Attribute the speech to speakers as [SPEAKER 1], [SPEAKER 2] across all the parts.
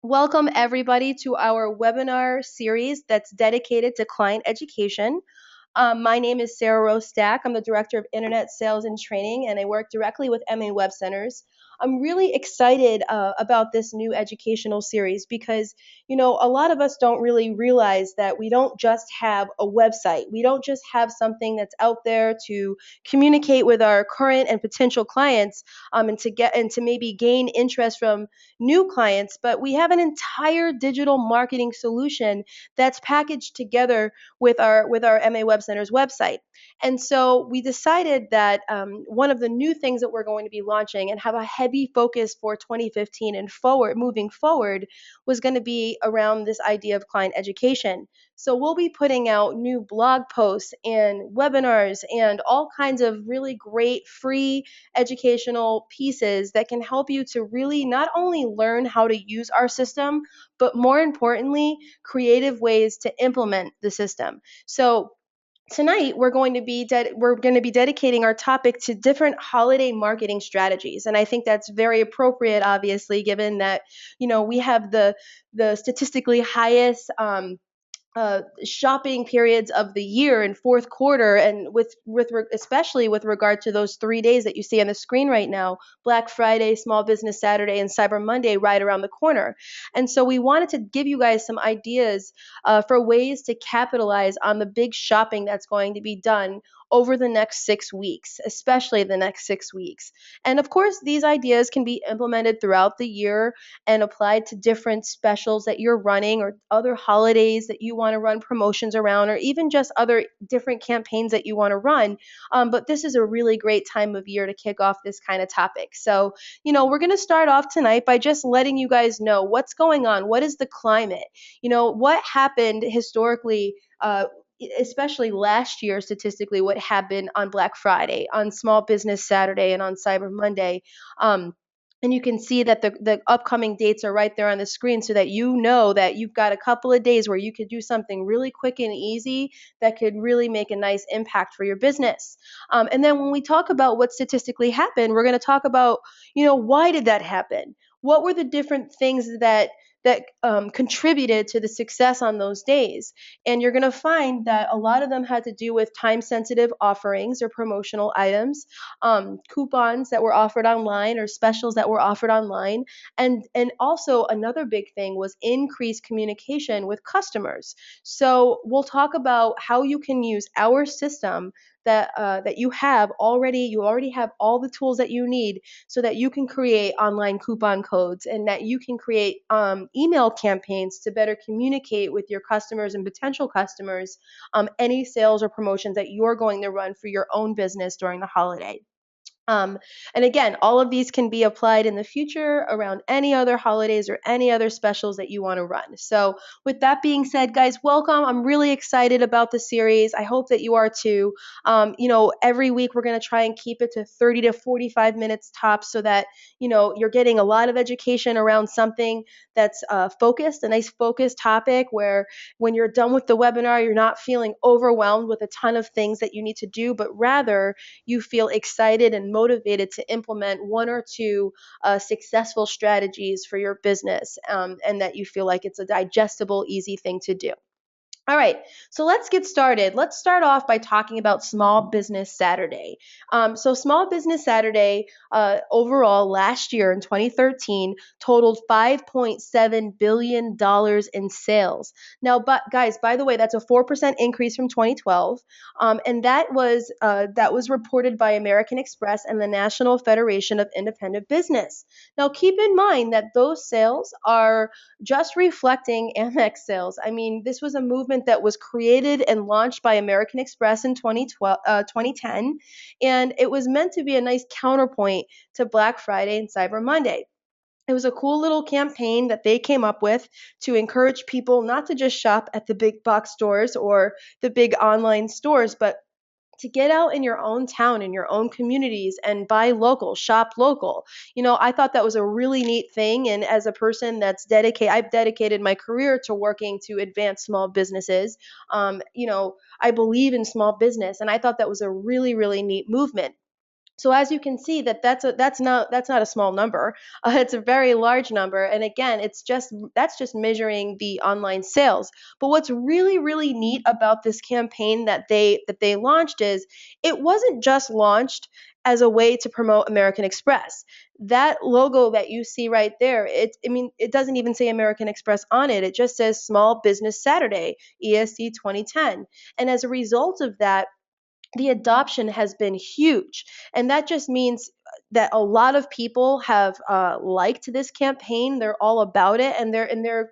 [SPEAKER 1] Welcome, everybody, to our webinar series that's dedicated to client education. My name is Sarah Rose Stack. I'm the Director of Internet Sales and Training, and I work directly with maWebCenters. I'm really excited about this new educational series because, a lot of us don't really realize that we don't just have a website. We don't just have something that's out there to communicate with our current and potential clients, and to maybe gain interest from new clients, but we have an entire digital marketing solution that's packaged together with our maWebCenters website. And so we decided that one of the new things that we're going to be launching and have a heavy focus for 2015 and moving forward was going to be around this idea of client education. So we'll be putting out new blog posts and webinars and all kinds of really great free educational pieces that can help you to really not only learn how to use our system, but more importantly, creative ways to implement the system. So tonight we're going to be dedicating our topic to different holiday marketing strategies, and I think that's very appropriate, obviously, given that we have the statistically highest shopping periods of the year in fourth quarter, and especially with regard to those 3 days that you see on the screen right now: Black Friday, Small Business Saturday, and Cyber Monday right around the corner. And so we wanted to give you guys some ideas for ways to capitalize on the big shopping that's going to be done over the next 6 weeks, especially the next 6 weeks. And of course, these ideas can be implemented throughout the year and applied to different specials that you're running or other holidays that you want to run promotions around, or even just other different campaigns that you want to run. But this is a really great time of year to kick off this kind of topic. So, we're going to start off tonight by just letting you guys know what's going on. What is the climate? What happened historically? Especially last year, statistically, what happened on Black Friday, on Small Business Saturday, and on Cyber Monday. And you can see that the upcoming dates are right there on the screen, so that you know that you've got a couple of days where you could do something really quick and easy that could really make a nice impact for your business. And then when we talk about what statistically happened, we're going to talk about, why did that happen? What were the different things that contributed to the success on those days? And you're going to find that a lot of them had to do with time sensitive offerings or promotional items, coupons that were offered online or specials that were offered online. And also another big thing was increased communication with customers. So we'll talk about how you can use our system that you already have all the tools that you need, so that you can create online coupon codes and that you can create email campaigns to better communicate with your customers and potential customers any sales or promotions that you're going to run for your own business during the holiday. Um, and again, all of these can be applied in the future around any other holidays or any other specials that you want to run. So, with that being said, guys, welcome. I'm really excited about the series. I hope that you are too. Every week we're going to try and keep it to 30 to 45 minutes tops, so that you're getting a lot of education around something that's focused, a nice focused topic, where when you're done with the webinar, you're not feeling overwhelmed with a ton of things that you need to do, but rather you feel excited and motivated to implement one or two successful strategies for your business, and that you feel like it's a digestible, easy thing to do. All right, so let's get started. Let's start off by talking about Small Business Saturday. So Small Business Saturday overall last year in 2013 totaled $5.7 billion in sales. Now, but guys, by the way, that's a 4% increase from 2012, and that was reported by American Express and the National Federation of Independent Business. Now, keep in mind that those sales are just reflecting Amex sales. I mean, this was a movement that was created and launched by American Express in 2010, and it was meant to be a nice counterpoint to Black Friday and Cyber Monday. It was a cool little campaign that they came up with to encourage people not to just shop at the big box stores or the big online stores, but to get out in your own town, in your own communities, and buy local, shop local. I thought that was a really neat thing. And as a person I've dedicated my career to working to advance small businesses. I believe in small business, and I thought that was a really, really neat movement. So as you can see, that's not a small number. It's a very large number, and again, that's just measuring the online sales. But what's really really neat about this campaign that they launched is it wasn't just launched as a way to promote American Express. That logo that you see right there, it doesn't even say American Express on it. It just says Small Business Saturday, ESC 2010. And as a result of that, the adoption has been huge. And that just means that a lot of people have liked this campaign. They're all about it, and they're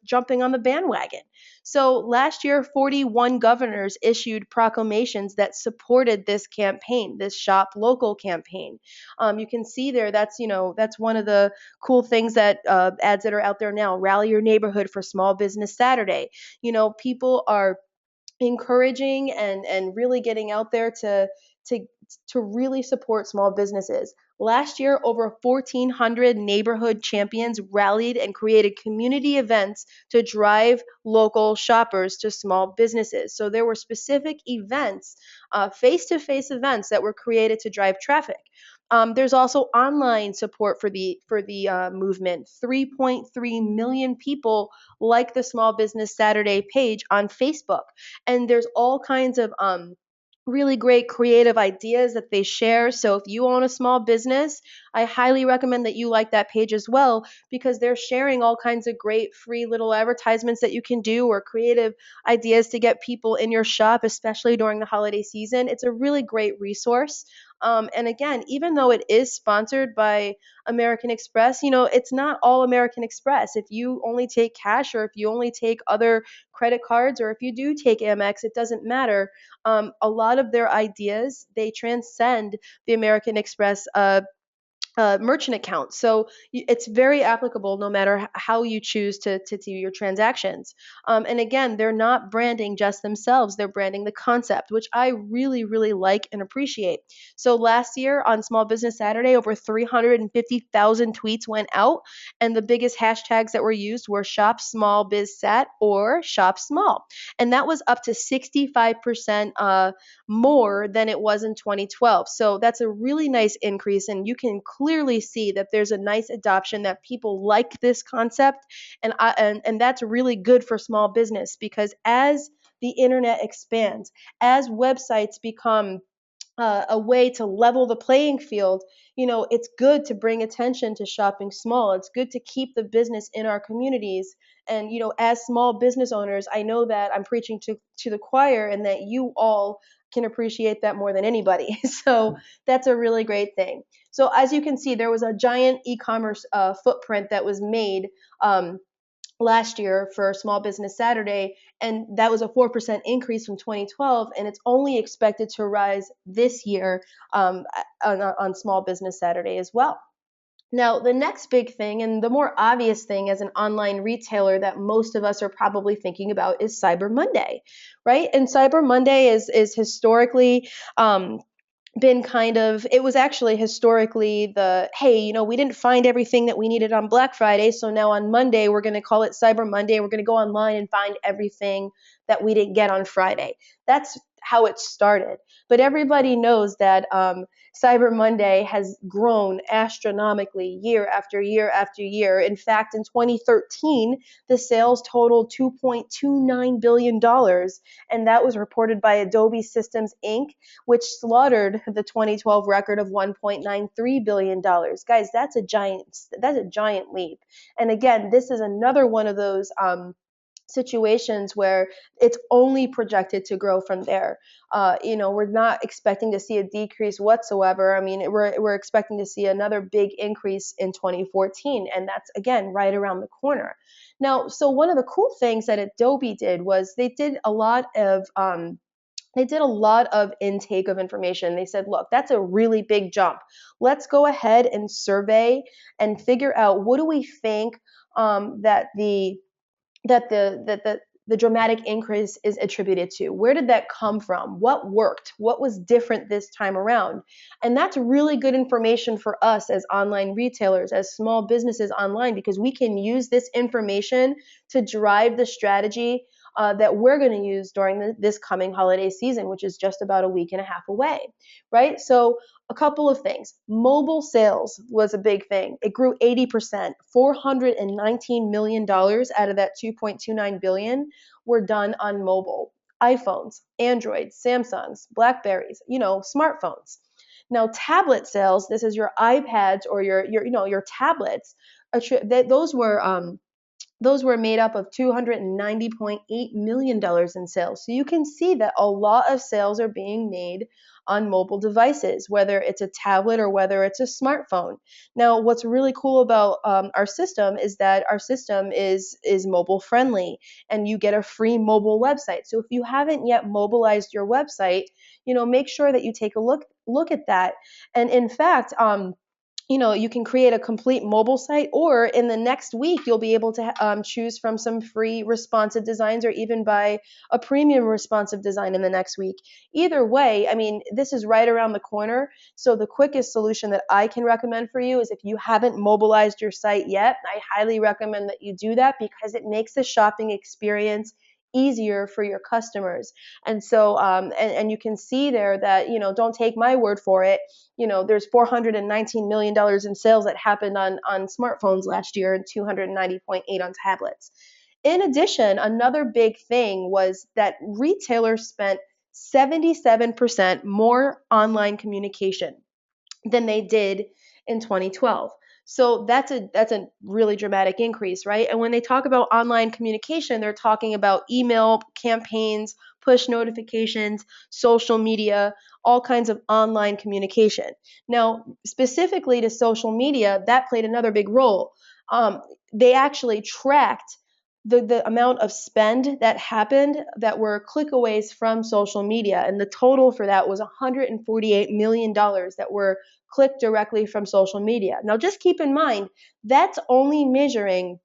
[SPEAKER 1] jumping on the bandwagon. So last year, 41 governors issued proclamations that supported this campaign, this Shop Local campaign. You can see there, that's one of the cool things that ads that are out there now. Rally your neighborhood for Small Business Saturday. People are encouraging and really getting out there to to really support small businesses. Last year, over 1,400 neighborhood champions rallied and created community events to drive local shoppers to small businesses. So there were specific events, face-to-face events that were created to drive traffic. There's also online support for the movement. 3.3 million people like the Small Business Saturday page on Facebook, and there's all kinds of really great creative ideas that they share. So if you own a small business, I highly recommend that you like that page as well, because they're sharing all kinds of great free little advertisements that you can do, or creative ideas to get people in your shop, especially during the holiday season. It's a really great resource. And again, even though it is sponsored by American Express, it's not all American Express. If you only take cash, or if you only take other credit cards, or if you do take Amex, it doesn't matter. A lot of their ideas, they transcend the American Express merchant account. So it's very applicable no matter how you choose to do your transactions. And again, they're not branding just themselves, they're branding the concept, which I really, really like and appreciate. So last year on Small Business Saturday, over 350,000 tweets went out, and the biggest hashtags that were used were Shop Small Biz Sat or Shop Small. And that was up to 65% more than it was in 2012. So that's a really nice increase, and you can clearly see that there's a nice adoption, that people like this concept, and that's really good for small business, because as the internet expands, as websites become a way to level the playing field, it's good to bring attention to shopping small. It's good to keep the business in our communities. And, as small business owners, I know that I'm preaching to the choir, and that you all can appreciate that more than anybody. So that's a really great thing. So as you can see, there was a giant e-commerce footprint that was made last year for Small Business Saturday, and that was a 4% increase from 2012, and it's only expected to rise this year on Small Business Saturday as well. Now, the next big thing, and the more obvious thing as an online retailer that most of us are probably thinking about, is Cyber Monday, right? And Cyber Monday is historically been it was actually historically hey, we didn't find everything that we needed on Black Friday, so now on Monday we're going to call it Cyber Monday. We're going to go online and find everything that we didn't get on Friday. That's how it started. But everybody knows that Cyber Monday has grown astronomically year after year after year. In fact, in 2013, the sales totaled $2.29 billion, and that was reported by Adobe Systems Inc., which slaughtered the 2012 record of $1.93 billion. Guys, that's a giant leap. And again, this is another one of those situations where it's only projected to grow from there. We're not expecting to see a decrease whatsoever. I mean, we're expecting to see another big increase in 2014, and that's again right around the corner. Now, so one of the cool things that Adobe did was they did a lot of intake of information. They said, look, that's a really big jump. Let's go ahead and survey and figure out, what do we think that the dramatic increase is attributed to? Where did that come from? What worked? What was different this time around? And that's really good information for us as online retailers, as small businesses online, because we can use this information to drive the strategy that we're going to use during this coming holiday season, which is just about a week and a half away, right? So a couple of things. Mobile sales was a big thing. It grew 80%. $419 million out of that 2.29 billion were done on mobile. iPhones, Androids, Samsungs, Blackberries, smartphones. Now, tablet sales, this is your iPads or your tablets. Those were made up of $290.8 million in sales. So you can see that a lot of sales are being made on mobile devices, whether it's a tablet or whether it's a smartphone. Now, what's really cool about our system is that our system is mobile friendly, and you get a free mobile website. So if you haven't yet mobilized your website, make sure that you take a look at that. And in fact, you can create a complete mobile site, or in the next week, you'll be able to choose from some free responsive designs or even buy a premium responsive design in the next week. Either way, I mean, this is right around the corner. So the quickest solution that I can recommend for you is if you haven't mobilized your site yet, I highly recommend that you do that because it makes the shopping experience easier for your customers. And so, and you can see there that, don't take my word for it. There's $419 million in sales that happened on smartphones last year and 290.8 on tablets. In addition, another big thing was that retailers spent 77% more online communication than they did in 2012. So that's a really dramatic increase, right? And when they talk about online communication, they're talking about email campaigns, push notifications, social media, all kinds of online communication. Now, specifically to social media, that played another big role. They actually tracked the amount of spend that happened that were clickaways from social media, and the total for that was $148 million that were clicked directly from social media. Now, just keep in mind, that's only measuring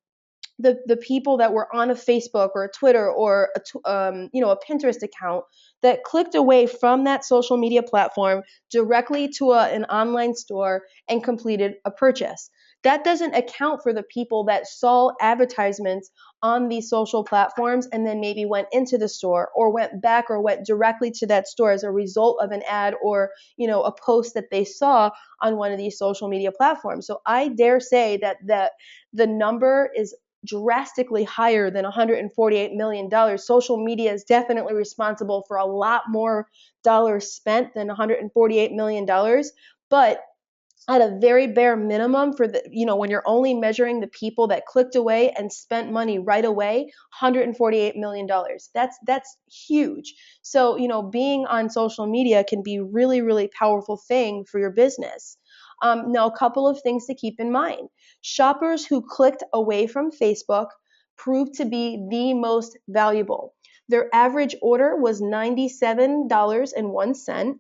[SPEAKER 1] the people that were on a Facebook or a Twitter or a Pinterest account that clicked away from that social media platform directly to an online store and completed a purchase. That doesn't account for the people that saw advertisements on these social platforms and then maybe went into the store or went back or went directly to that store as a result of an ad or a post that they saw on one of these social media platforms. So I dare say that the number is drastically higher than $148 million. Social media is definitely responsible for a lot more dollars spent than $148 million. But at a very bare minimum, for when you're only measuring the people that clicked away and spent money right away, $148 million. That's huge. So, being on social media can be really, really powerful thing for your business. Now, a couple of things to keep in mind. Shoppers who clicked away from Facebook proved to be the most valuable. Their average order was $97.01.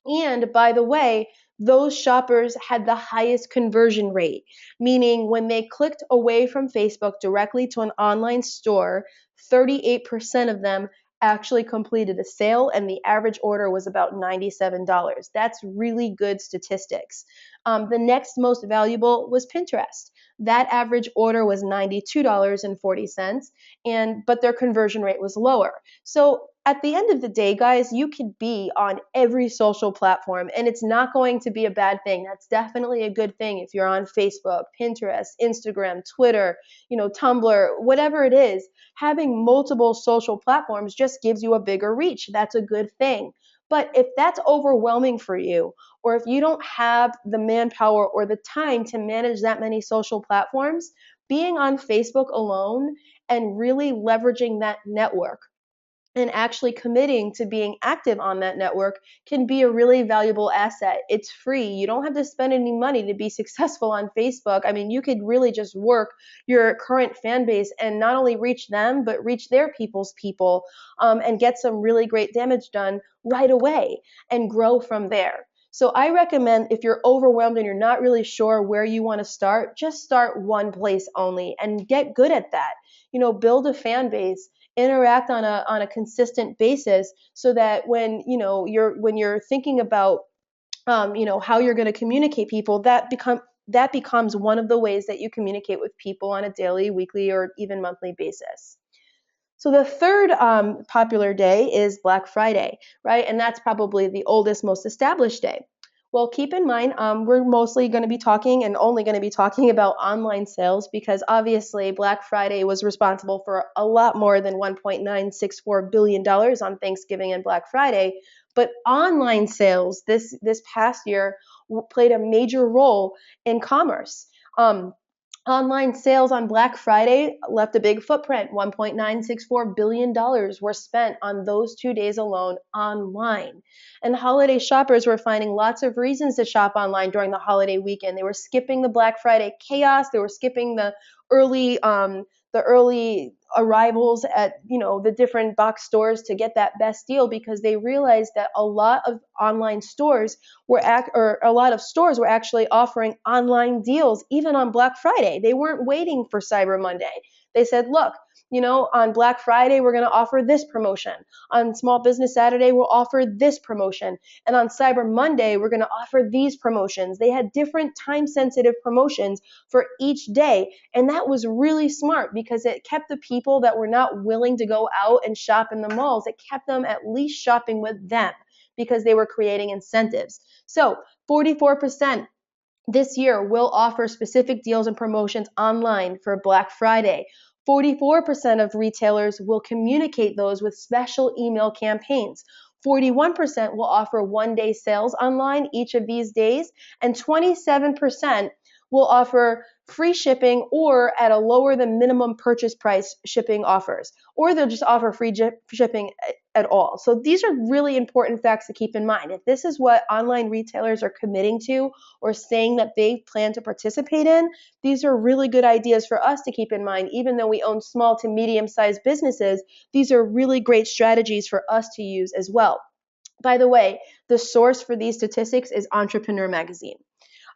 [SPEAKER 1] And by the way, those shoppers had the highest conversion rate, meaning when they clicked away from Facebook directly to an online store, 38% of them actually completed a sale, and the average order was about $97. That's really good statistics. The next most valuable was Pinterest. That average order was $92.40, but their conversion rate was lower. So at the end of the day, guys, you could be on every social platform, and it's not going to be a bad thing. That's definitely a good thing if you're on Facebook, Pinterest, Instagram, Twitter, Tumblr, whatever it is. Having multiple social platforms just gives you a bigger reach. That's a good thing. But if that's overwhelming for you, or if you don't have the manpower or the time to manage that many social platforms, being on Facebook alone and really leveraging that network and actually committing to being active on that network can be a really valuable asset. It's free. You don't have to spend any money to be successful on Facebook. I mean, you could really just work your current fan base and not only reach them, but reach their people's people, and get some really great damage done right away and grow from there. So I recommend, if you're overwhelmed and you're not really sure where you want to start, just start one place only and get good at that. Build a fan base, interact on a consistent basis, so that when you're thinking about how you're going to communicate people, that becomes one of the ways that you communicate with people on a daily, weekly, or even monthly basis. So the third popular day is Black Friday, right? And that's probably the oldest, most established day. Well, keep in mind, we're mostly going to be talking and only going to be talking about online sales because obviously Black Friday was responsible for a lot more than $1.964 billion on Thanksgiving and Black Friday. But online sales this past year played a major role in commerce. Online sales on Black Friday left a big footprint. $1.964 billion were spent on those 2 days alone online. And holiday shoppers were finding lots of reasons to shop online during the holiday weekend. They were skipping the Black Friday chaos. They were skipping early the early arrivals at the different box stores to get that best deal because they realized that a lot of a lot of stores were actually offering online deals even on Black Friday. They weren't waiting for Cyber Monday. They said, look, on Black Friday, we're going to offer this promotion. On Small Business Saturday, we'll offer this promotion. And on Cyber Monday, we're going to offer these promotions. They had different time sensitive promotions for each day. And that was really smart because it kept the people that were not willing to go out and shop in the malls, it kept them at least shopping with them because they were creating incentives. So 44% this year will offer specific deals and promotions online for Black Friday. 44% of retailers will communicate those with special email campaigns. 41% will offer one-day sales online each of these days, and 27% will offer free shipping or at a lower than minimum purchase price shipping offers, or they'll just offer free shipping at all. So these are really important facts to keep in mind. If this is what online retailers are committing to or saying that they plan to participate in, these are really good ideas for us to keep in mind. Even though we own small to medium-sized businesses, these are really great strategies for us to use as well. By the way, the source for these statistics is Entrepreneur Magazine.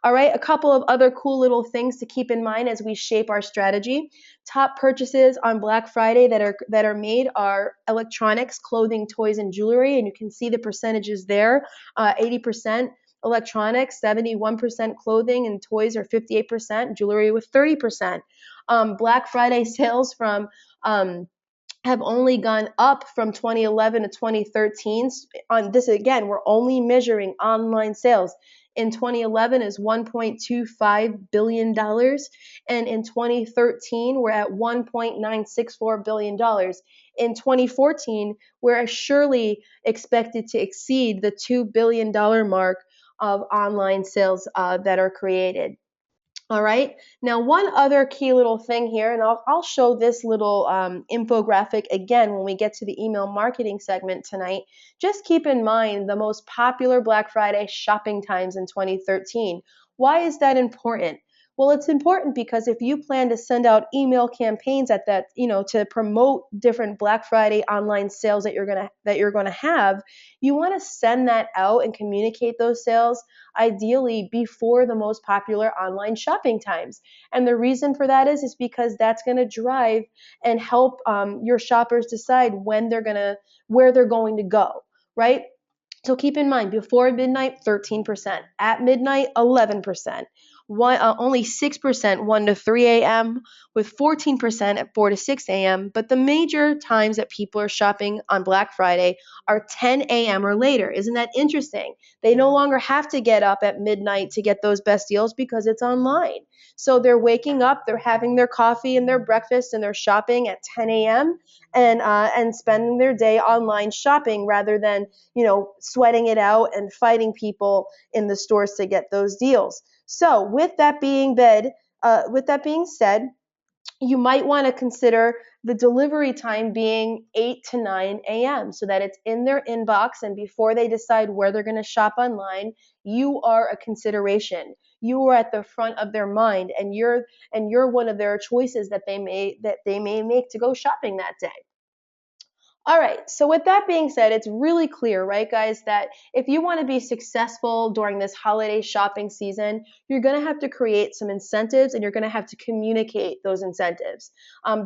[SPEAKER 1] All right, a couple of other cool little things to keep in mind as we shape our strategy. Top purchases on Black Friday that are made are electronics, clothing, toys, and jewelry, and you can see the percentages there. 80% electronics, 71% clothing, and toys are 58%, jewelry with 30%. Black Friday sales from have only gone up from 2011 to 2013. On this again, we're only measuring online sales. In 2011 is $1.25 billion, and in 2013 we're at $1.964 billion. In 2014, we're surely expected to exceed the $2 billion mark of online sales that are created. All right. Now, one other key little thing here, and I'll show this little infographic again when we get to the email marketing segment tonight. Just keep in mind the most popular Black Friday shopping times in 2013. Why is that important? Well, it's important because if you plan to send out email campaigns at that, to promote different Black Friday online sales that you're gonna have, you want to send that out and communicate those sales ideally before the most popular online shopping times. And the reason for that is because that's going to drive and help your shoppers decide where they're going to go, right? So keep in mind, before midnight, 13%. At midnight, 11%. Only 6% 1 to 3 a.m., with 14% at 4 to 6 a.m. But the major times that people are shopping on Black Friday are 10 a.m. or later. Isn't that interesting? They no longer have to get up at midnight to get those best deals because it's online. So they're waking up, they're having their coffee and their breakfast, and they're shopping at 10 a.m. and spending their day online shopping rather than sweating it out and fighting people in the stores to get those deals. So with that being said, you might want to consider the delivery time being 8 to 9 a.m. so that it's in their inbox, and before they decide where they're going to shop online, you are a consideration. You are at the front of their mind, and you're one of their choices that they may make to go shopping that day. All right, so with that being said, it's really clear, right, guys, that if you want to be successful during this holiday shopping season, you're going to have to create some incentives and you're going to have to communicate those incentives.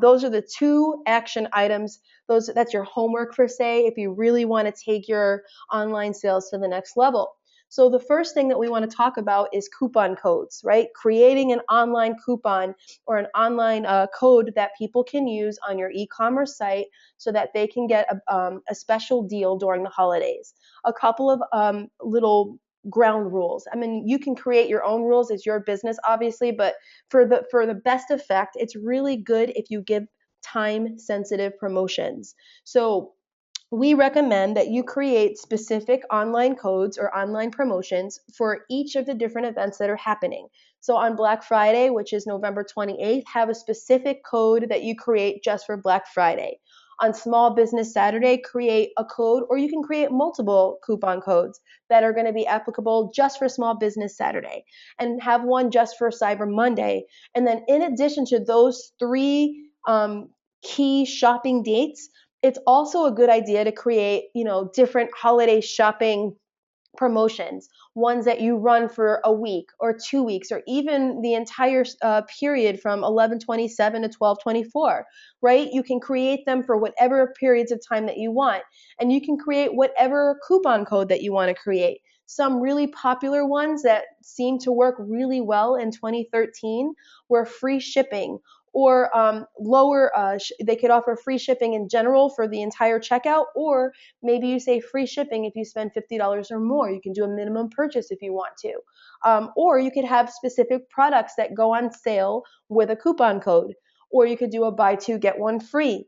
[SPEAKER 1] Those are the two action items. That's your homework for, say, if you really want to take your online sales to the next level. So the first thing that we want to talk about is coupon codes, right? Creating an online coupon or an online code that people can use on your e-commerce site so that they can get a special deal during the holidays. A couple of little ground rules. I mean, you can create your own rules. It's your business, obviously, but for the best effect, it's really good if you give time sensitive promotions. So we recommend that you create specific online codes or online promotions for each of the different events that are happening. So on Black Friday, which is November 28th, have a specific code that you create just for Black Friday. On Small Business Saturday, create a code, or you can create multiple coupon codes that are going to be applicable just for Small Business Saturday, and have one just for Cyber Monday. And then in addition to those three key shopping dates, it's also a good idea to create, different holiday shopping promotions, ones that you run for a week or 2 weeks or even the entire period from 11/27 to 12/24, right? You can create them for whatever periods of time that you want, and you can create whatever coupon code that you want to create. Some really popular ones that seem to work really well in 2013 were free shipping, or they could offer free shipping in general for the entire checkout, or maybe you say free shipping if you spend $50 or more. You can do a minimum purchase if you want to. Or you could have specific products that go on sale with a coupon code. Or you could do a buy two, get one free.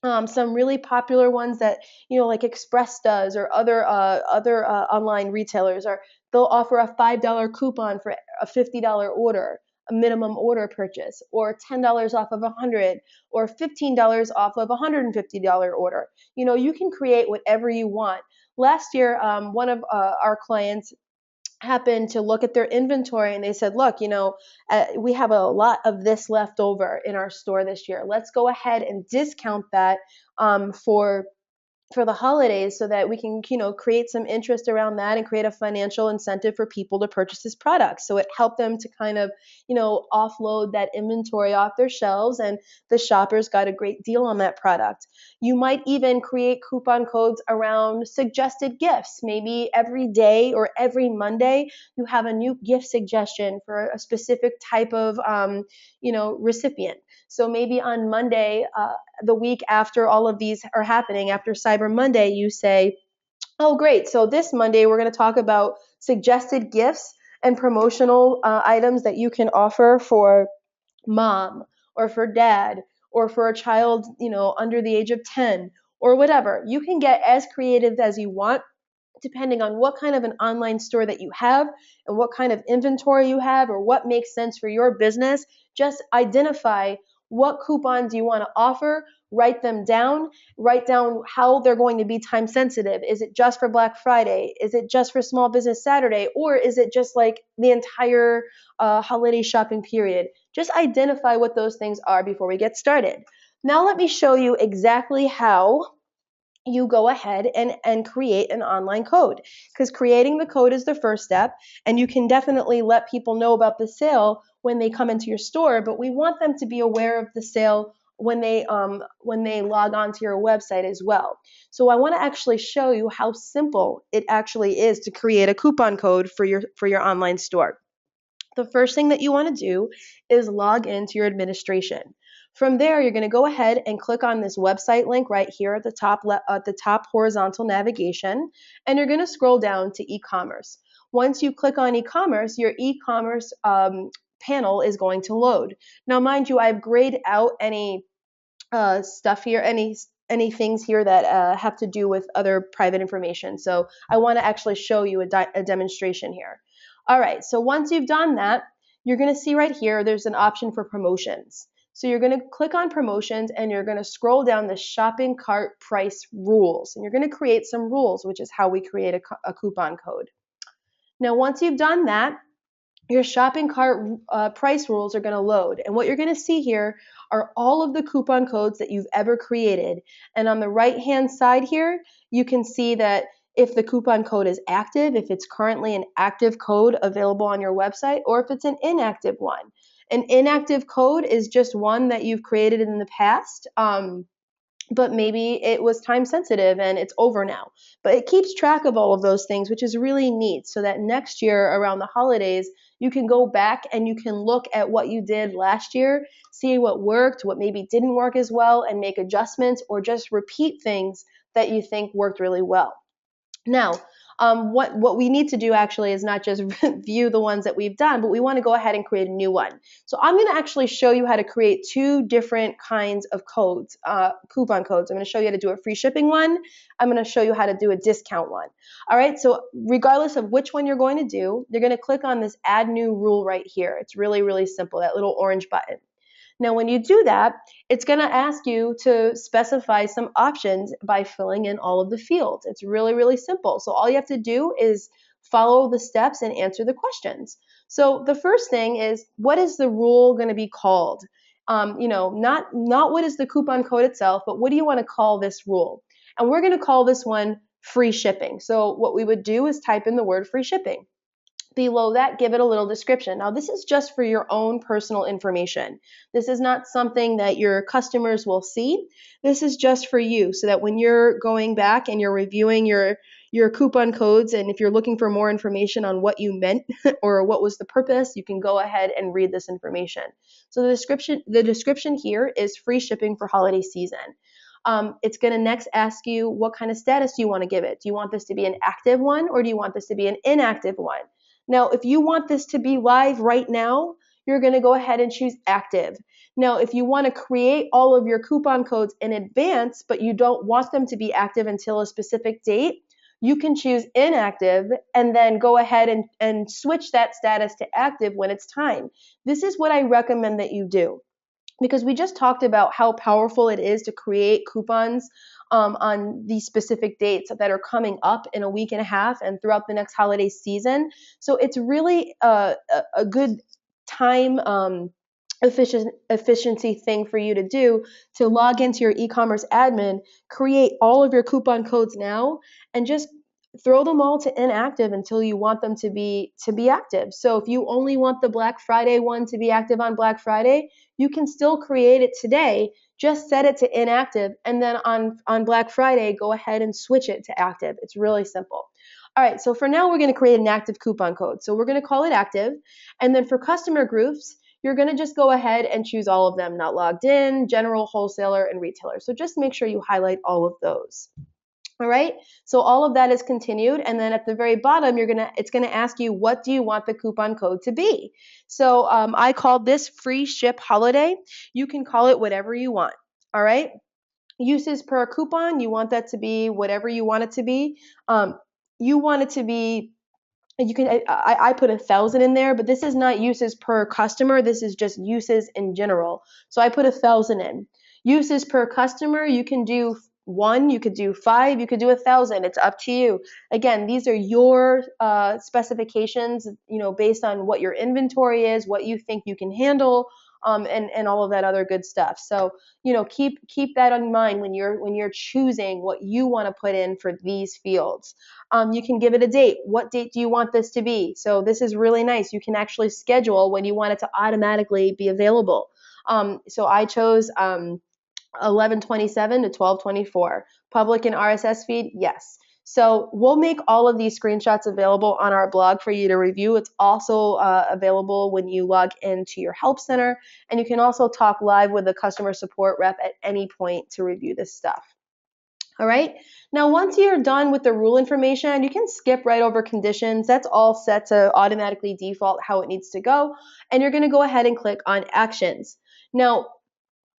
[SPEAKER 1] Some really popular ones that like Express does, or other online retailers, are they'll offer a $5 coupon for a $50 order, a minimum order purchase, or $10 off of 100, or $15 off of a $150 order. You can create whatever you want. Last year, one of our clients happened to look at their inventory, and they said, look, we have a lot of this left over in our store this year. Let's go ahead and discount that for the holidays, so that we can create some interest around that and create a financial incentive for people to purchase this product. So it helped them to kind of offload that inventory off their shelves, and the shoppers got a great deal on that product. You might even create coupon codes around suggested gifts. Maybe every day or every Monday you have a new gift suggestion for a specific type of recipient. So maybe on Monday, the week after all of these are happening, after Cyber Monday, you say, oh, great. So this Monday, we're going to talk about suggested gifts and promotional items that you can offer for mom, or for dad, or for a child, under the age of 10, or whatever. You can get as creative as you want, depending on what kind of an online store that you have and what kind of inventory you have, or what makes sense for your business. Just identify what coupons you want to offer, write down how they're going to be time sensitive. Is it just for Black Friday? Is it just for Small Business Saturday? Or is it just like the entire holiday shopping period? Just identify what those things are before we get started. Now let me show you exactly how you go ahead and create an online code, because creating the code is the first step, and you can definitely let people know about the sale when they come into your store, but we want them to be aware of the sale when they log on to your website as well. So I want to actually show you how simple it actually is to create a coupon code for your online store. The first thing that you want to do is log into your administration. From there, you're going to go ahead and click on this website link right here at the top horizontal navigation, and you're going to scroll down to e-commerce. Once you click on e-commerce, your e-commerce panel is going to load. Now, mind you, I've grayed out any stuff here, any things here that have to do with other private information. So I want to actually show you a demonstration here. All right, so once you've done that, you're going to see right here, there's an option for promotions. So you're going to click on promotions, and you're going to scroll down the shopping cart price rules. And you're going to create some rules, which is how we create a coupon code. Now, once you've done that, your shopping cart price rules are going to load. And what you're going to see here are all of the coupon codes that you've ever created. And on the right-hand side here, you can see that if the coupon code is active, if it's currently an active code available on your website, or if it's an inactive one. An inactive code is just one that you've created in the past, but maybe it was time sensitive and it's over now. But it keeps track of all of those things, which is really neat, so that next year around the holidays, you can go back and you can look at what you did last year, see what worked, what maybe didn't work as well, and make adjustments or just repeat things that you think worked really well. Now, what we need to do actually is not just view the ones that we've done, but we want to go ahead and create a new one. So I'm going to actually show you how to create two different kinds of codes, coupon codes. I'm going to show you how to do a free shipping one. I'm going to show you how to do a discount one. All right, so regardless of which one you're going to do, you're going to click on this add new rule right here. It's really, really simple, that little orange button. Now, when you do that, it's going to ask you to specify some options by filling in all of the fields. It's really, really simple. So all you have to do is follow the steps and answer the questions. So the first thing is, what is the rule going to be called? Not what is the coupon code itself, but what do you want to call this rule? And we're going to call this one free shipping. So what we would do is type in the word free shipping. Below that, give it a little description. Now, this is just for your own personal information. This is not something that your customers will see. This is just for you, so that when you're going back and you're reviewing your coupon codes, and if you're looking for more information on what you meant or what was the purpose, you can go ahead and read this information. So the description here is free shipping for holiday season. It's going to next ask you, what kind of status do you want to give it? Do you want this to be an active one, or do you want this to be an inactive one? Now, if you want this to be live right now, you're going to go ahead and choose active. Now, if you want to create all of your coupon codes in advance, but you don't want them to be active until a specific date, you can choose inactive and then go ahead and switch that status to active when it's time. This is what I recommend that you do, because we just talked about how powerful it is to create coupons on these specific dates that are coming up in a week and a half and throughout the next holiday season. So it's really a good time efficiency thing for you to do, to log into your e-commerce admin, create all of your coupon codes now, and just throw them all to inactive until you want them to be active. So if you only want the Black Friday one to be active on Black Friday, you can still create it today. Just set it to inactive, and then on Black Friday, go ahead and switch it to active. It's really simple. All right, so for now, we're going to create an active coupon code. So we're going to call it active. And then for customer groups, you're going to just go ahead and choose all of them: not logged in, general, wholesaler, and retailer. So just make sure you highlight all of those. All right, so all of that is continued, and then at the very bottom, it's gonna ask you, what do you want the coupon code to be? So I called this free ship holiday. You can call it whatever you want. All right, uses per coupon, you want that to be whatever you want it to be. You want it to be, you can, I put 1,000 in there, but this is not uses per customer. This is just uses in general. So I put 1,000 in. Uses per customer, you can do 1, you could do 5, you could do 1,000. It's up to you. Again, these are your specifications, based on what your inventory is, what you think you can handle, and all of that other good stuff. So, keep that in mind when you're choosing what you want to put in for these fields. You can give it a date. What date do you want this to be? So this is really nice. You can actually schedule when you want it to automatically be available. So I chose 11/27 to 12/24. Public and RSS feed, yes. So we'll make all of these screenshots available on our blog for you to review. It's also available when you log into your help center, and you can also talk live with the customer support rep at any point to review this stuff. All right, now once you're done with the rule information, you can skip right over conditions. That's all set to automatically default how it needs to go, and you're going to go ahead and click on actions. Now,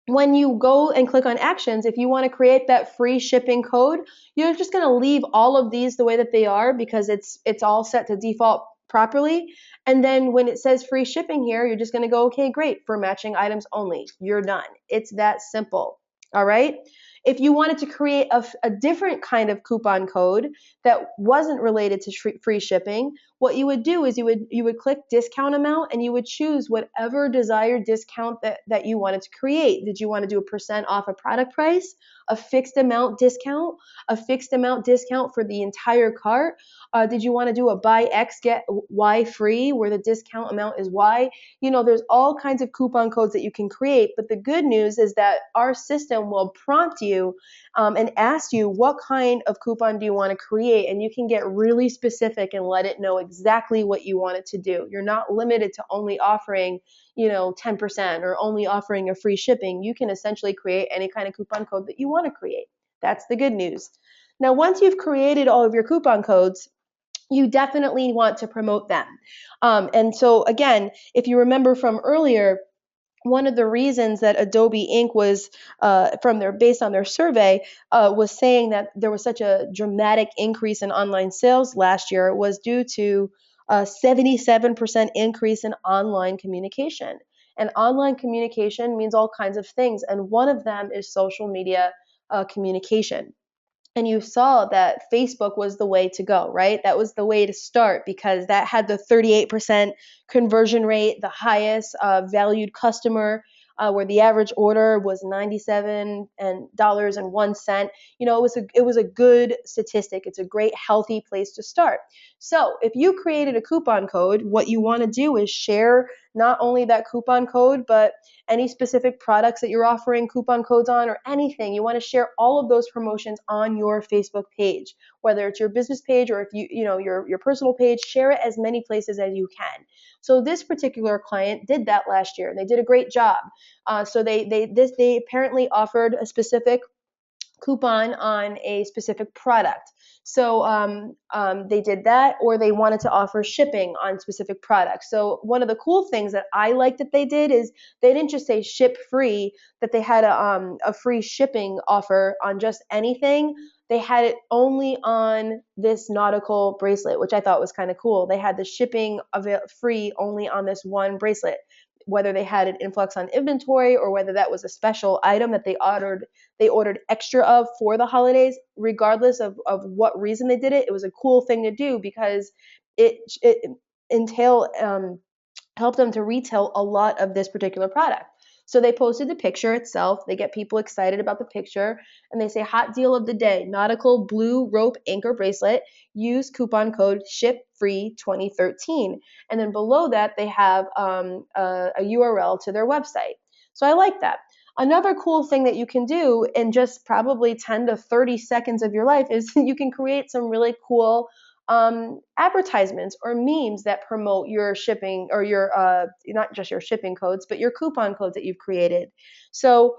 [SPEAKER 1] when you go and click on actions, if you want to create that free shipping code, you're just going to leave all of these the way that they are, because it's all set to default properly. And then when it says free shipping here, you're just going to go, okay, great, for matching items only. You're done. It's that simple. All right. If you wanted to create a different kind of coupon code that wasn't related to free shipping, what you would do is you would click discount amount, and you would choose whatever desired discount that you wanted to create. Did you want to do a % off a product price, a fixed amount discount for the entire cart? Did you want to do a buy X get Y free, where the discount amount is Y? There's all kinds of coupon codes that you can create, but the good news is that our system will prompt you you and ask you what kind of coupon do you want to create, and you can get really specific and let it know exactly what you want it to do. You're not limited to only offering 10% or only offering a free shipping. You can essentially create any kind of coupon code that you want to create. That's the good news. Now, once you've created all of your coupon codes, you definitely want to promote them. And so again, if you remember from earlier, one of the reasons that Adobe Inc. was based on their survey was saying that there was such a dramatic increase in online sales last year was due to a 77% increase in online communication. And online communication means all kinds of things, and one of them is social media communication. And you saw that Facebook was the way to go, right? That was the way to start because that had the 38% conversion rate, the highest valued customer, where the average order was $97.01. It was a good statistic. It's a great, healthy place to start. So if you created a coupon code, what you want to do is share not only that coupon code, but any specific products that you're offering coupon codes on or anything. You want to share all of those promotions on your Facebook page, whether it's your business page or if your personal page. Share it as many places as you can. So this particular client did that last year, and they did a great job. So they apparently offered a specific coupon on a specific product. So they did that, or they wanted to offer shipping on specific products. So one of the cool things that I like that they did is they didn't just say ship free, that they had a free shipping offer on just anything. They had it only on this nautical bracelet, which I thought was kind of cool. They had the shipping free only on this one bracelet. Whether they had an influx on inventory or whether that was a special item that they ordered extra of for the holidays, regardless of what reason they did it, it was a cool thing to do because it helped them to retail a lot of this particular product. So they posted the picture itself. They get people excited about the picture, and they say hot deal of the day, nautical blue rope anchor bracelet. Use coupon code SHIPFREE2013. And then below that, they have a URL to their website. So I like that. Another cool thing that you can do in just probably 10 to 30 seconds of your life is you can create some really cool advertisements or memes that promote your shipping or your not just your shipping codes, but your coupon codes that you've created. So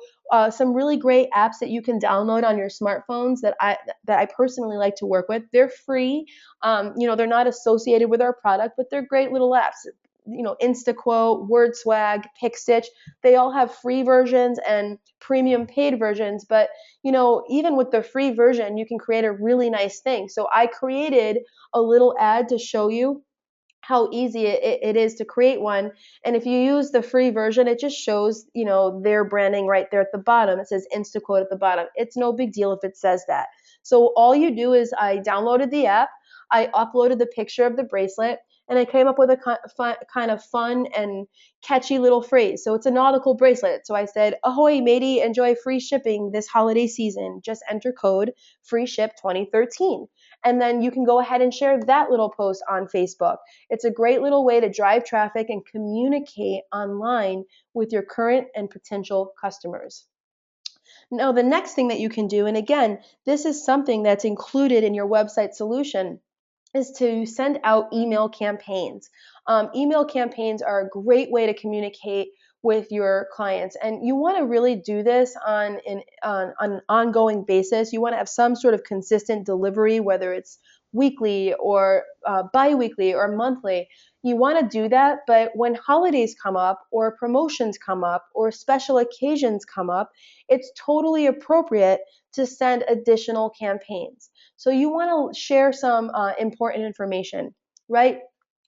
[SPEAKER 1] some really great apps that you can download on your smartphones that I personally like to work with. They're free. They're not associated with our product, but they're great little apps. InstaQuote, WordSwag, PickStitch, they all have free versions and premium paid versions. But, even with the free version, you can create a really nice thing. So I created a little ad to show you how easy it is to create one. And if you use the free version, it just shows, their branding right there at the bottom. It says InstaQuote at the bottom. It's no big deal if it says that. So all you do is I downloaded the app, I uploaded the picture of the bracelet, and I came up with a kind of fun and catchy little phrase. So it's a nautical bracelet. So I said, ahoy, matey, enjoy free shipping this holiday season. Just enter code FREESHIP2013. And then you can go ahead and share that little post on Facebook. It's a great little way to drive traffic and communicate online with your current and potential customers. Now, the next thing that you can do, and again, this is something that's included in your website solution, is to send out email campaigns. Email campaigns are a great way to communicate with your clients, and you want to really do this on an ongoing basis. You want to have some sort of consistent delivery, whether it's weekly or bi-weekly or monthly. You want to do that, but when holidays come up or promotions come up or special occasions come up, it's totally appropriate to send additional campaigns. So you want to share some important information, right?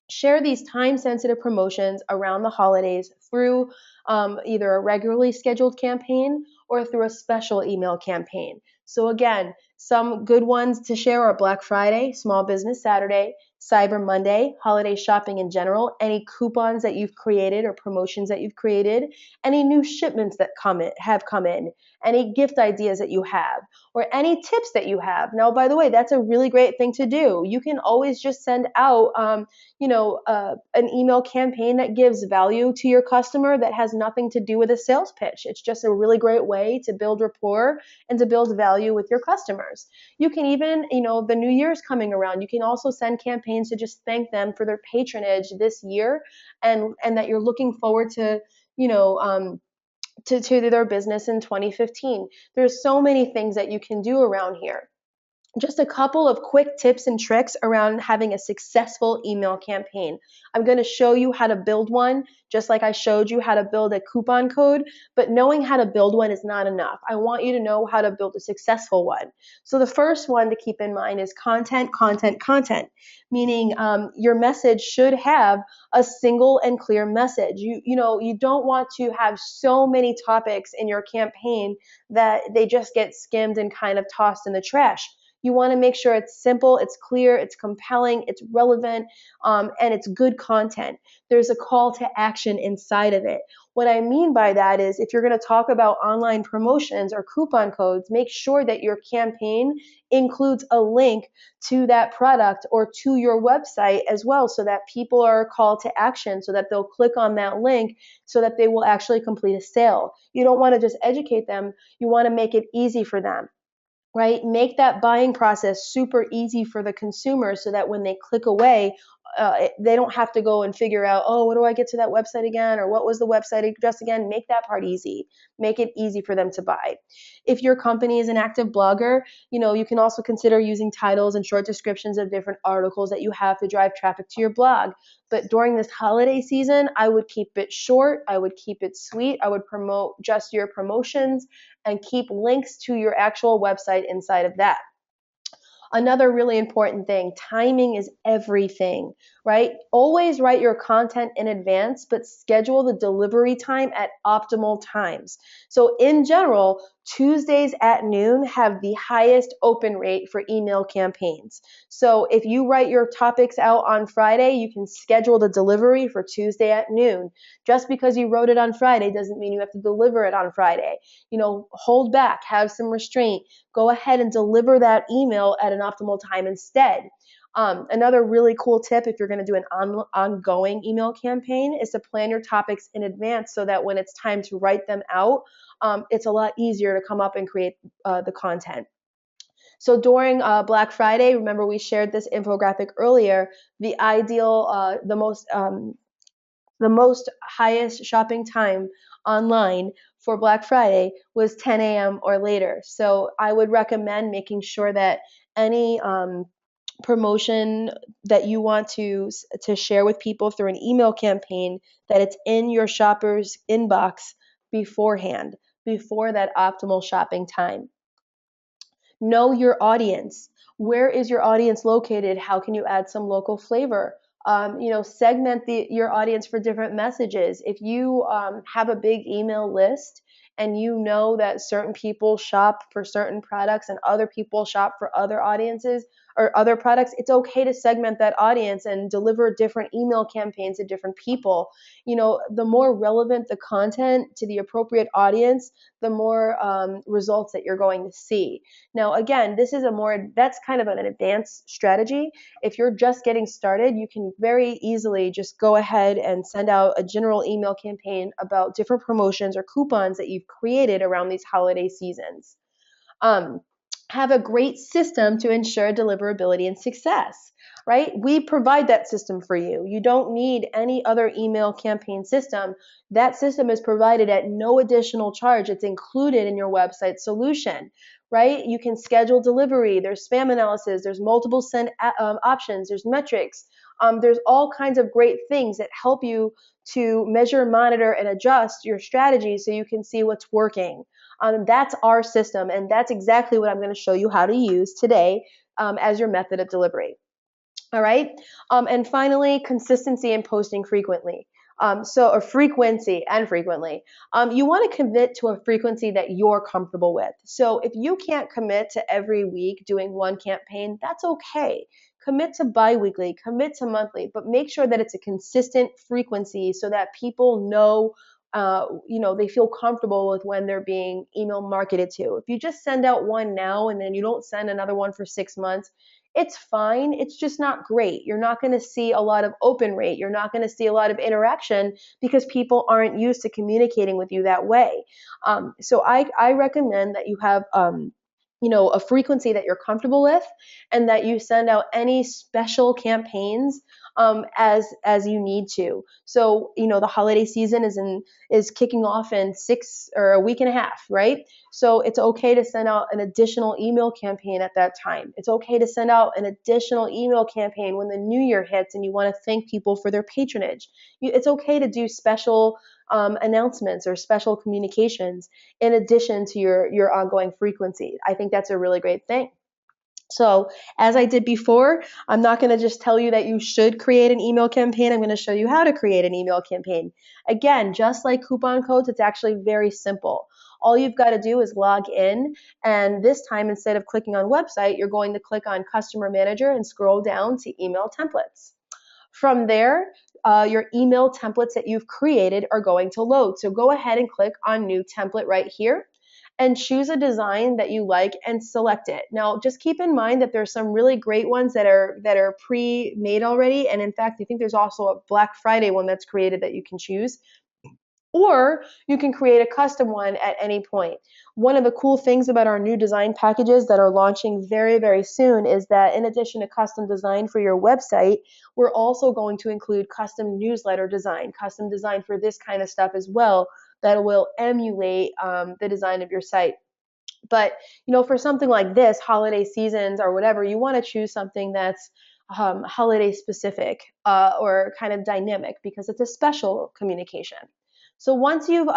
[SPEAKER 1] Share these time-sensitive promotions around the holidays through either a regularly scheduled campaign or through a special email campaign. So again, some good ones to share are Black Friday, Small Business Saturday, Cyber Monday, holiday shopping in general, any coupons that you've created or promotions that you've created, any new shipments that have come in, any gift ideas that you have, or any tips that you have. Now, by the way, that's a really great thing to do. You can always just send out, an email campaign that gives value to your customer that has nothing to do with a sales pitch. It's just a really great way to build rapport and to build value with your customers. You can even, the new year's coming around. You can also send campaigns to just thank them for their patronage this year, and that you're looking forward to, you know, um, to their business in 2015. There's so many things that you can do around here. Just a couple of quick tips and tricks around having a successful email campaign. I'm going to show you how to build one, just like I showed you how to build a coupon code, but knowing how to build one is not enough. I want you to know how to build a successful one. So the first one to keep in mind is content, content, content, meaning your message should have a single and clear message. You don't want to have so many topics in your campaign that they just get skimmed and kind of tossed in the trash. You want to make sure it's simple, it's clear, it's compelling, it's relevant, and it's good content. There's a call to action inside of it. What I mean by that is if you're going to talk about online promotions or coupon codes, make sure that your campaign includes a link to that product or to your website as well, so that people are called to action, so that they'll click on that link, so that they will actually complete a sale. You don't want to just educate them, you want to make it easy for them. Right? Make that buying process super easy for the consumer, so that when they click away, they don't have to go and figure out, oh, what do I get to that website again? Or what was the website address again? Make that part easy. Make it easy for them to buy. If your company is an active blogger, you can also consider using titles and short descriptions of different articles that you have to drive traffic to your blog. But during this holiday season, I would keep it short. I would keep it sweet. I would promote just your promotions and keep links to your actual website inside of that. Another really important thing, timing is everything, right? Always write your content in advance, but schedule the delivery time at optimal times. So in general, Tuesdays at noon have the highest open rate for email campaigns. So if you write your topics out on Friday, you can schedule the delivery for Tuesday at noon. Just because you wrote it on Friday doesn't mean you have to deliver it on Friday. Hold back, have some restraint. Go ahead and deliver that email at an optimal time instead. Another really cool tip, if you're going to do an ongoing email campaign, is to plan your topics in advance, so that when it's time to write them out, it's a lot easier to come up and create the content. So during Black Friday, remember we shared this infographic earlier, the ideal, the most highest shopping time online for Black Friday was 10 a.m. or later. So I would recommend making sure that any promotion that you want to share with people through an email campaign, that it's in your shopper's inbox beforehand, before that optimal shopping time. Know your audience. Where is your audience located? How can you add some local flavor? Segment your audience for different messages. If you have a big email list, and you know that certain people shop for certain products and other people shop for other audiences or other products, it's okay to segment that audience and deliver different email campaigns to different people. The more relevant the content to the appropriate audience, the more results that you're going to see. Now, again, that's kind of an advanced strategy. If you're just getting started, you can very easily just go ahead and send out a general email campaign about different promotions or coupons that you've created around these holiday seasons. Have a great system to ensure deliverability and success, right? We provide that system for you. You don't need any other email campaign system. That system is provided at no additional charge. It's included in your website solution, right? You can schedule delivery. There's spam analysis. There's multiple send options. There's metrics. There's all kinds of great things that help you to measure, monitor, and adjust your strategy so you can see what's working. That's our system, and that's exactly what I'm going to show you how to use today as your method of delivery. All right. And finally, consistency and posting frequently. Or frequency and frequently. You want to commit to a frequency that you're comfortable with. So if you can't commit to every week doing one campaign, that's okay. commit to biweekly, commit to monthly, but make sure that it's a consistent frequency so that people know, they feel comfortable with when they're being email marketed to. If you just send out one now and then you don't send another one for 6 months, it's fine. It's just not great. You're not going to see a lot of open rate. You're not going to see a lot of interaction because people aren't used to communicating with you that way. So I recommend that you have, a frequency that you're comfortable with, and that you send out any special campaigns as you need to. So the holiday season is kicking off in 6 or a week and a half, right? So it's okay to send out an additional email campaign at that time. It's okay to send out an additional email campaign when the new year hits and you want to thank people for their patronage. It's okay to do special announcements or special communications in addition to your ongoing frequency. I think that's a really great thing. So, as I did before, I'm not going to just tell you that you should create an email campaign. I'm going to show you how to create an email campaign. Again, just like coupon codes, it's actually very simple. All you've got to do is log in, and this time, instead of clicking on website, you're going to click on Customer Manager and scroll down to Email Templates. From there, your email templates that you've created are going to load. So go ahead and click on New Template right here and choose a design that you like and select it. Now, just keep in mind that there's some really great ones that are pre-made already, and in fact, I think there's also a Black Friday one that's created that you can choose. Or you can create a custom one at any point. One of the cool things about our new design packages that are launching very, very soon is that in addition to custom design for your website, we're also going to include custom newsletter design, custom design for this kind of stuff as well, that will emulate the design of your site. But for something like this, holiday seasons or whatever, you want to choose something that's holiday specific or kind of dynamic because it's a special communication. So once you've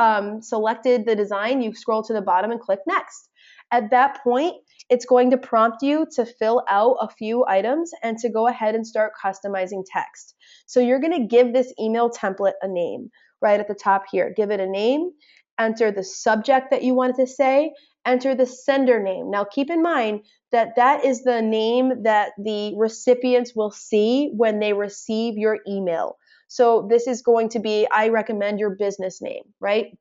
[SPEAKER 1] selected the design, you scroll to the bottom and click next. At that point, it's going to prompt you to fill out a few items and to go ahead and start customizing text. So you're going to give this email template a name right at the top here. Give it a name, enter the subject that you want it to say, enter the sender name. Now keep in mind that that is the name that the recipients will see when they receive your email. So this is going to be, I recommend your business name, right?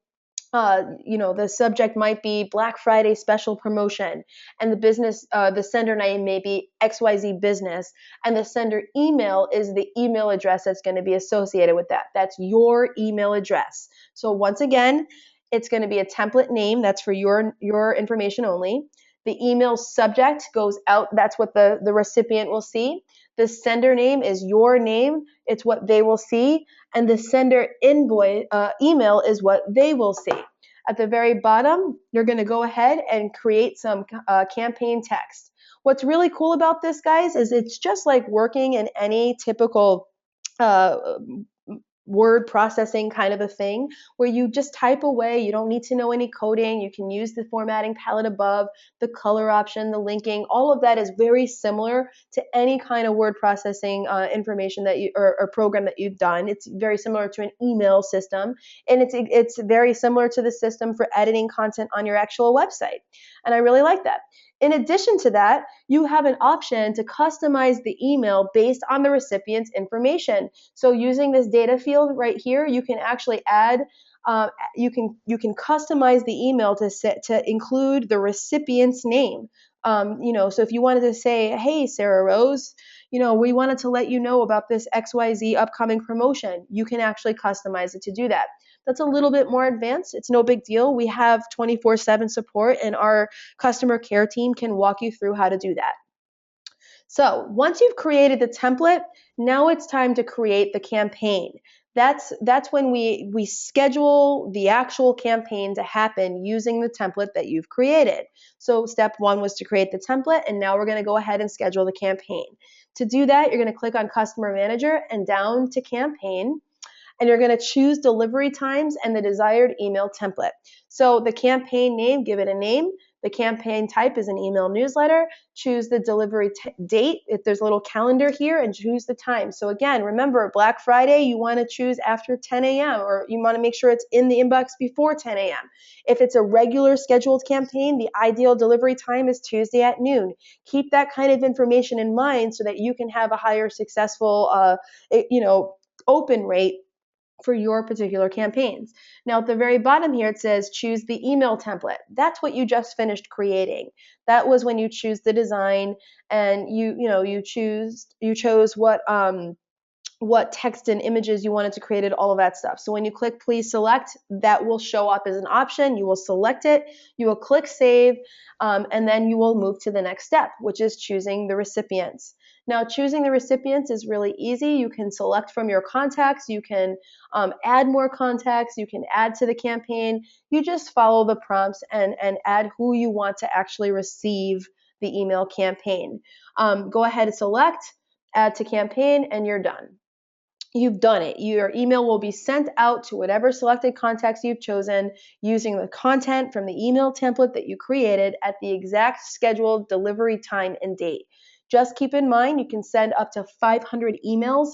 [SPEAKER 1] The subject might be Black Friday special promotion, and the sender name may be XYZ business, and the sender email is the email address that's going to be associated with that. That's your email address. So once again, it's going to be a template name that's for your information only. The email subject goes out. That's what the recipient will see. The sender name is your name. It's what they will see. And the sender email is what they will see. At the very bottom, you're going to go ahead and create some campaign text. What's really cool about this, guys, is it's just like working in any typical word processing kind of a thing where you just type away. You don't need to know any coding. You can use the formatting palette above, the color option, the linking. All of that is very similar to any kind of word processing information that you or program that you've done. It's very similar to an email system, and it's very similar to the system for editing content on your actual website. And I really like that. In addition to that, you have an option to customize the email based on the recipient's information. So using this data field right here, you can actually add, you can customize the email to include the recipient's name. So if you wanted to say, hey, Sarah Rose, we wanted to let you know about this XYZ upcoming promotion, you can actually customize it to do that. That's a little bit more advanced. It's no big deal. We have 24/7 support, and our customer care team can walk you through how to do that. So once you've created the template, now it's time to create the campaign. That's when we schedule the actual campaign to happen using the template that you've created. So step one was to create the template, and now we're going to go ahead and schedule the campaign. To do that, you're going to click on Customer Manager and down to Campaign. and you're going to choose delivery times and the desired email template. So the campaign name, give it a name. The campaign type is an email newsletter. Choose the delivery date. If there's a little calendar here, and choose the time. So again, remember, Black Friday, you want to choose after 10 a.m. or you want to make sure it's in the inbox before 10 a.m. If it's a regular scheduled campaign, the ideal delivery time is Tuesday at noon. Keep that kind of information in mind so that you can have a higher successful, open rate for your particular campaigns. Now at the very bottom here, it says choose the email template. That's what you just finished creating. That was when you choose the design, and you chose what text and images you wanted to create, and all of that stuff. So when you click please select, that will show up as an option. You will select it, you will click save, and then you will move to the next step, which is choosing the recipients. Now choosing the recipients is really easy. You can select from your contacts, you can add more contacts, you can add to the campaign. You just follow the prompts and add who you want to actually receive the email campaign. Go ahead and select, add to campaign, and you're done. You've done it. Your email will be sent out to whatever selected contacts you've chosen using the content from the email template that you created at the exact scheduled delivery time and date. Just keep in mind, you can send up to 500 emails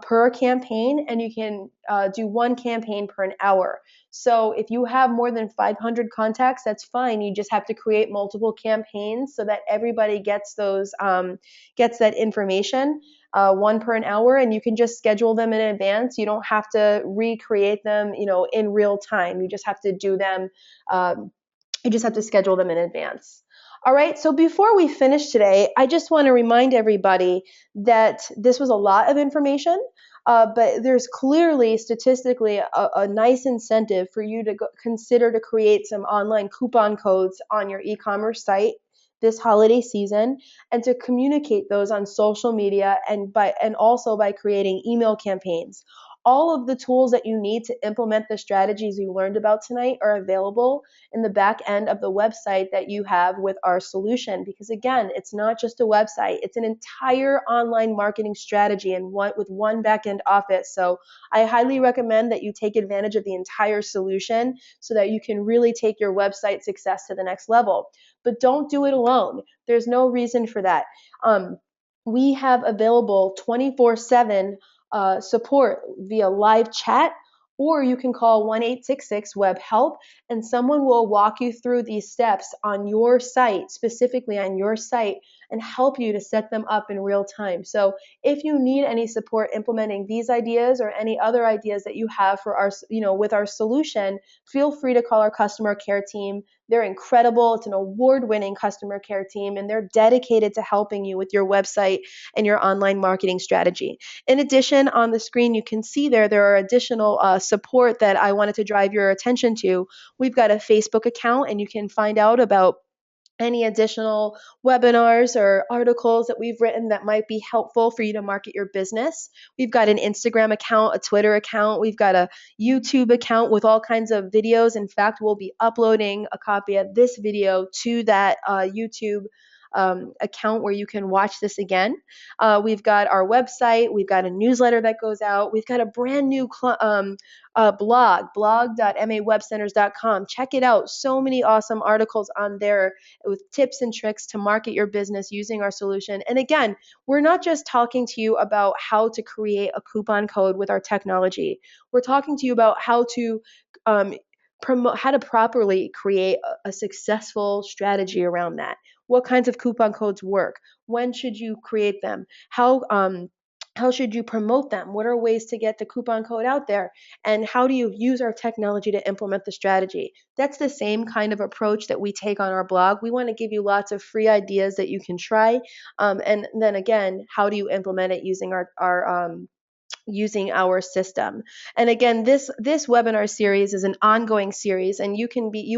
[SPEAKER 1] per campaign, and you can do one campaign per an hour. So if you have more than 500 contacts, that's fine. You just have to create multiple campaigns so that everybody gets that information. One per an hour, and you can just schedule them in advance. You don't have to recreate them, in real time. You just have to do them. You just have to schedule them in advance. All right, so before we finish today, I just want to remind everybody that this was a lot of information, but there's clearly statistically a nice incentive for you to consider to create some online coupon codes on your e-commerce site this holiday season, and to communicate those on social media, and also by creating email campaigns. All of the tools that you need to implement the strategies you learned about tonight are available in the back end of the website that you have with our solution. Because again, it's not just a website, it's an entire online marketing strategy and with one back end office. So I highly recommend that you take advantage of the entire solution so that you can really take your website success to the next level. But don't do it alone. There's no reason for that. We have available 24/7 support via live chat, or you can call 1-866-WEB-HELP, and someone will walk you through these steps on your site, specifically on your site, and help you to set them up in real time. So if you need any support implementing these ideas or any other ideas that you have for with our solution, feel free to call our customer care team. They're incredible. It's an award-winning customer care team, and they're dedicated to helping you with your website and your online marketing strategy. In addition, on the screen, you can see there are additional support that I wanted to drive your attention to. We've got a Facebook account, and you can find out about any additional webinars or articles that we've written that might be helpful for you to market your business. We've got an Instagram account, a Twitter account. We've got a YouTube account with all kinds of videos. In fact, we'll be uploading a copy of this video to that YouTube account where you can watch this again. We've got our website. We've got a newsletter that goes out. We've got a brand new blog.mawebcenters.com. Check it out. So many awesome articles on there with tips and tricks to market your business using our solution. And again, we're not just talking to you about how to create a coupon code with our technology. We're talking to you about how to properly create a successful strategy around that. What kinds of coupon codes work? When should you create them? How should you promote them? What are ways to get the coupon code out there? And how do you use our technology to implement the strategy? That's the same kind of approach that we take on our blog. We want to give you lots of free ideas that you can try. And then again, how do you implement it using our system? And again, this webinar series is an ongoing series, and you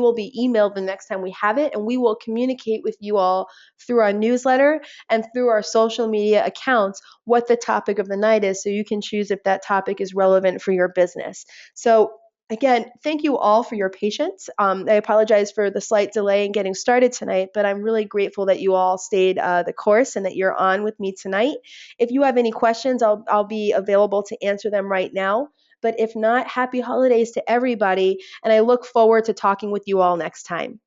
[SPEAKER 1] will be emailed the next time we have it, and we will communicate with you all through our newsletter and through our social media accounts what the topic of the night is, so you can choose if that topic is relevant for your business. So again, thank you all for your patience. I apologize for the slight delay in getting started tonight, but I'm really grateful that you all stayed the course and that you're on with me tonight. If you have any questions, I'll be available to answer them right now. But if not, happy holidays to everybody. And I look forward to talking with you all next time.